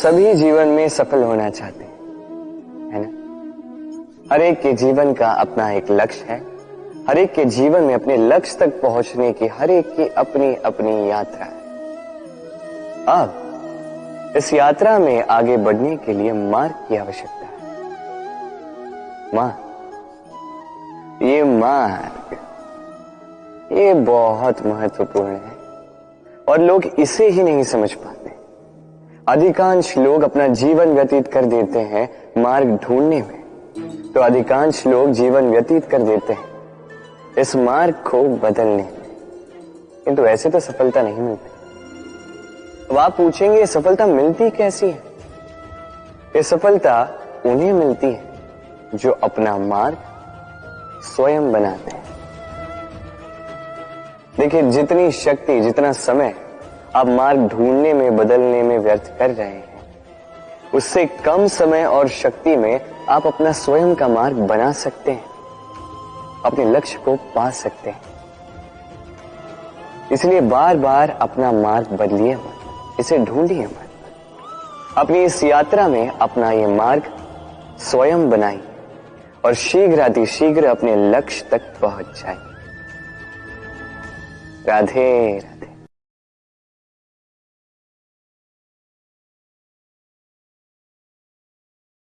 सभी जीवन में सफल होना चाहते हैं, है ना। हर एक के जीवन का अपना एक लक्ष्य है। हर एक के जीवन में अपने लक्ष्य तक पहुंचने की हर एक की अपनी अपनी यात्रा है। अब इस यात्रा में आगे बढ़ने के लिए मार्ग की आवश्यकता है। ये मार्ग ये बहुत महत्वपूर्ण है और लोग इसे ही नहीं समझ पाते। अधिकांश लोग अपना जीवन व्यतीत कर देते हैं मार्ग ढूंढने में, तो अधिकांश लोग जीवन व्यतीत कर देते हैं इस मार्ग को बदलने में, किंतु ऐसे तो सफलता नहीं मिलती। अब आप पूछेंगे ये सफलता मिलती कैसी है? ये सफलता उन्हें मिलती है जो अपना मार्ग स्वयं बनाते हैं। देखिए, जितनी शक्ति जितना समय आप मार्ग ढूंढने में बदलने में व्यर्थ कर रहे हैं, उससे कम समय और शक्ति में आप अपना स्वयं का मार्ग बना सकते हैं, अपने लक्ष्य को पा सकते हैं। इसलिए बार बार अपना मार्ग बदलिए मत, इसे ढूंढिए मत। अपनी इस यात्रा में अपना ये मार्ग स्वयं बनाइए और शीघ्र अपने लक्ष्य तक पहुंच जाइए। राधे।